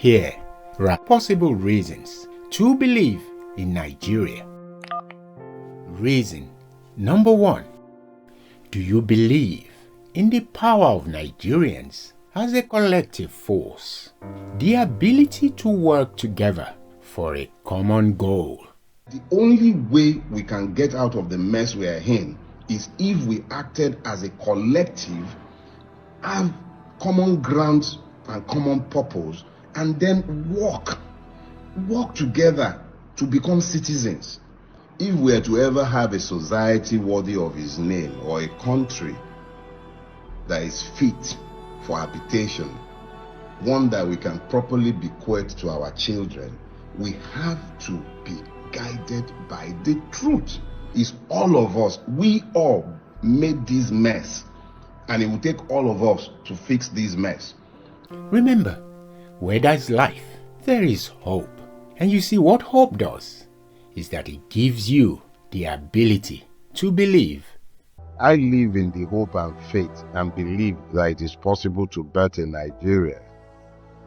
Here are possible reasons to believe in Nigeria. Reason number 1. Do you believe in the power of Nigerians as a collective force? The ability to work together for a common goal. The only way we can get out of the mess we are in is if we acted as a collective, have common grounds and common purpose, and then work together to become citizens. If we are to ever have a society worthy of its name, or a country that is fit for habitation, one that we can properly bequeath to our children, we have to be guided by the truth. It's all of us. We all made this mess, and it will take all of us to fix this mess. Remember, where there's life, there is hope. And you see, what hope does is that it gives you the ability to believe. I live in the hope and faith and believe that it is possible to better Nigeria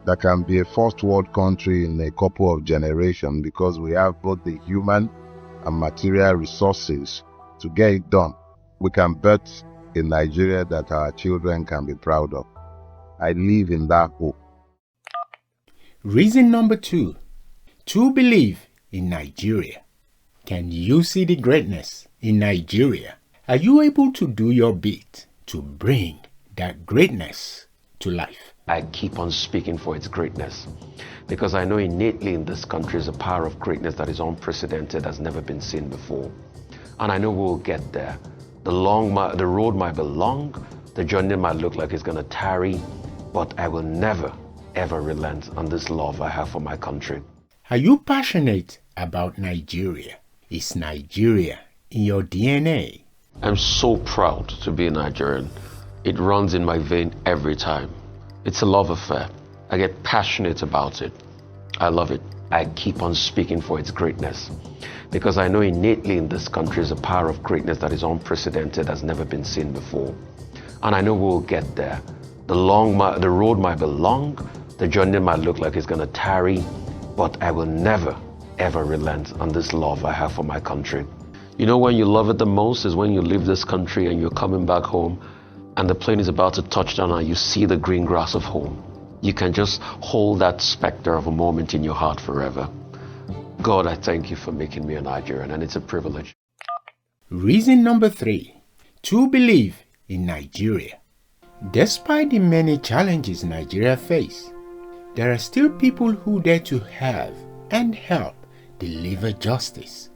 that can be a first world country in a couple of generations, because we have both the human and material resources to get it done. We can bet in Nigeria that our children can be proud of. I live in that hope. Reason number 2. To believe in Nigeria. Can you see the greatness in Nigeria? Are you able to do your bit to bring that greatness to life? I keep on speaking for its greatness, because I know innately in this country is a power of greatness that is unprecedented, has never been seen before. And I know we'll get there. The road might be long, the journey might look like it's going to tarry, but I will never, ever relent on this love I have for my country. Are you passionate about Nigeria? Is Nigeria in your DNA? I'm so proud to be a Nigerian. It runs in my vein every time. It's a love affair. I get passionate about it. I love it. I keep on speaking for its greatness, because I know innately in this country is a power of greatness that is unprecedented, has never been seen before. And I know we'll get there. The road might be long, the journey might look like it's going to tarry, but I will never, ever relent on this love I have for my country. You know when you love it the most is when you leave this country and you're coming back home, and the plane is about to touch down and you see the green grass of home. You can just hold that specter of a moment in your heart forever. God, I thank you for making me a Nigerian, and it's a privilege. Reason number 3. To believe in Nigeria. Despite the many challenges Nigeria face, there are still people who dare to have and help deliver justice,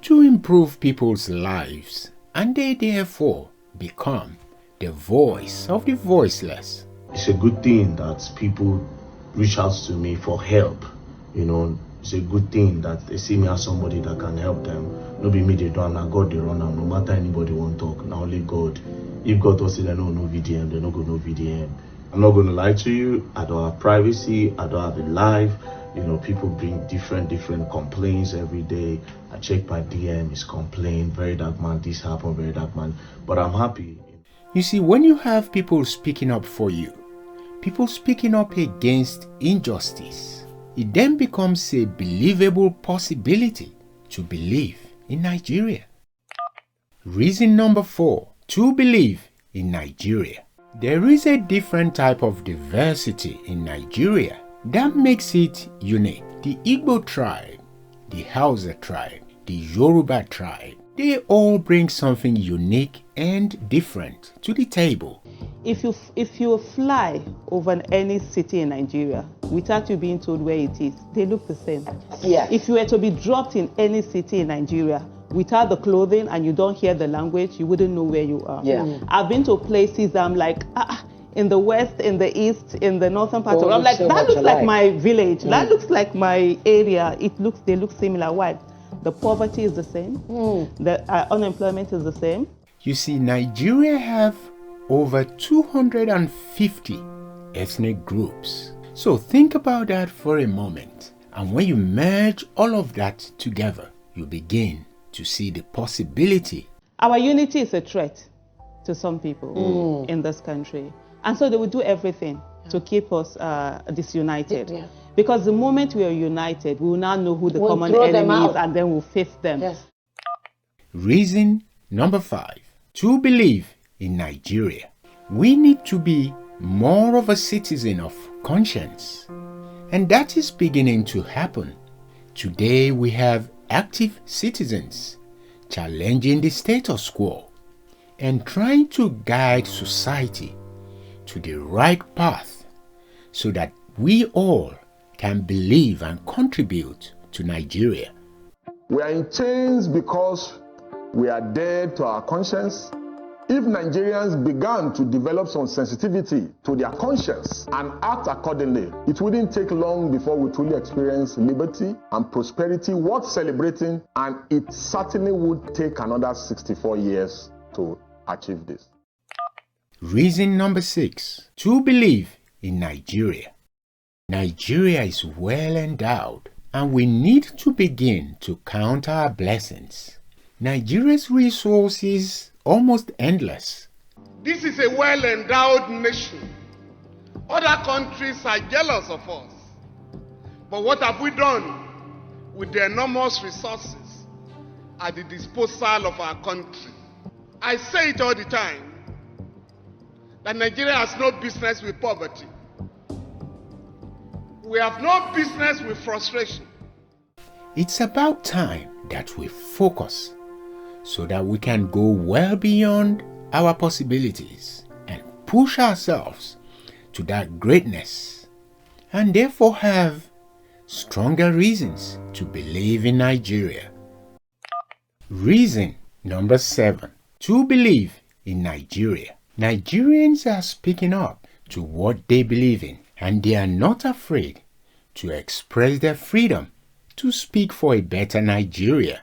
to improve people's lives, and they therefore become the voice of the voiceless. It's a good thing that people reach out to me for help. It's a good thing that they see me as somebody that can help them. No be me they do, now God they run now. No matter anybody won't talk, now only God. If God does say they don't know VDM, they don't go no VDM. I'm not going to lie to you. I don't have privacy. I don't have a life. People bring different complaints every day. I check my DM, it's complaint, very dark man, this happened, very dark man. But I'm happy. You see, when you have people speaking up for you, people speaking up against injustice, it then becomes a believable possibility to believe in Nigeria. Reason number 4. To believe in Nigeria. There is a different type of diversity in Nigeria that makes it unique. The Igbo tribe, the Hausa tribe, the Yoruba tribe, they all bring something unique and different to the table. If you fly over any city in Nigeria without you being told where it is, they look the same. Yeah. If you were to be dropped in any city in Nigeria without the clothing and you don't hear the language, you wouldn't know where you are. Yeah. I've been to places I'm like, in the west, in the east, in the northern part of, I'm like, so that looks like my village. Mm. That looks like my area. They look similar. Why? The poverty is the same. The unemployment is the same. You see, Nigeria have over 250 ethnic groups. So think about that for a moment. And when you merge all of that together, you begin to see the possibility. Our unity is a threat to some people in this country. And so they will do everything to keep us disunited. Yeah. Because the moment we are united, we will now know who the We'll common throw them enemy is, out. and then we'll face them. Yes. Reason number 5. To believe in Nigeria, we need to be more of a citizen of conscience. And that is beginning to happen. Today we have active citizens challenging the status quo and trying to guide society to the right path so that we all can believe and contribute to Nigeria. We are in chains because we are dead to our conscience. If Nigerians began to develop some sensitivity to their conscience and act accordingly, it wouldn't take long before we truly experience liberty and prosperity worth celebrating, and it certainly would take another 64 years to achieve this. Reason number 6. To believe in Nigeria. Nigeria is well endowed, and we need to begin to count our blessings. Nigeria's resources almost endless. This is a well-endowed nation. Other countries are jealous of us. But what have we done with the enormous resources at the disposal of our country? I say it all the time, that Nigeria has no business with poverty. We have no business with frustration. It's about time that we focus so that we can go well beyond our possibilities and push ourselves to that greatness, and therefore have stronger reasons to believe in Nigeria. Reason number 7. To believe in Nigeria. Nigerians are speaking up to what they believe in, and they are not afraid to express their freedom to speak for a better Nigeria.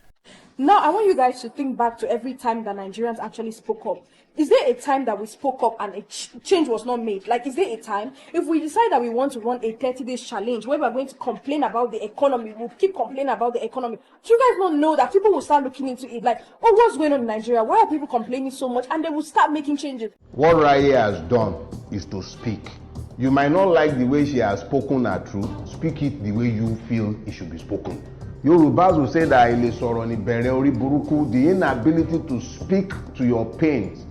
Now, I want you guys to think back to every time that Nigerians actually spoke up. Is there a time that we spoke up and a change was not made? Like, is there a time? If we decide that we want to run a 30-day challenge where we're going to complain about the economy, we'll keep complaining about the economy. Do you guys not know that people will start looking into it like, oh, what's going on in Nigeria? Why are people complaining so much? And they will start making changes. What Raya has done is to speak. You might not like the way she has spoken her truth. Speak it the way you feel it should be spoken. Yorubas will say that the inability to speak to your pains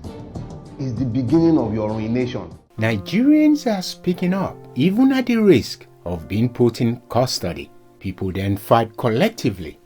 is the beginning of your ruination. Nigerians are speaking up, even at the risk of being put in custody. People then fight collectively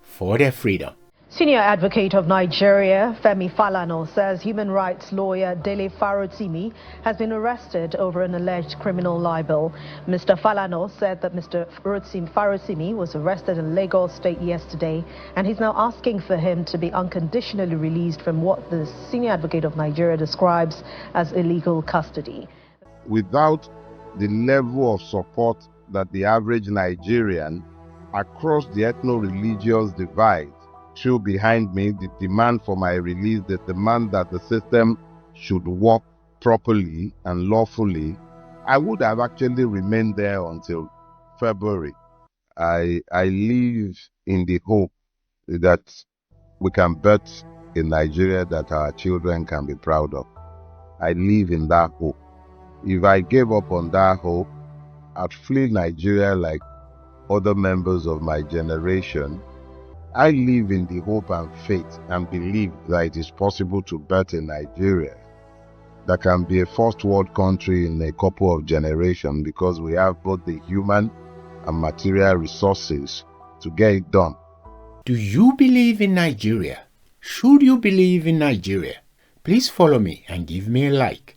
for their freedom. Senior advocate of Nigeria, Femi Falana, says human rights lawyer Dele Farotimi has been arrested over an alleged criminal libel. Mr. Falana said that Mr. Farotimi was arrested in Lagos State yesterday, and he's now asking for him to be unconditionally released from what the senior advocate of Nigeria describes as illegal custody. Without the level of support that the average Nigerian across the ethno-religious divide show behind me, the demand for my release, the demand that the system should work properly and lawfully, I would have actually remained there until February. I live in the hope that we can birth a Nigeria that our children can be proud of. I live in that hope. If I gave up on that hope, I'd flee Nigeria like other members of my generation. I live in the hope and faith and believe that it is possible to birth a Nigeria that can be a first world country in a couple of generations, because we have both the human and material resources to get it done. Do you believe in Nigeria? Should you believe in Nigeria? Please follow me and give me a like.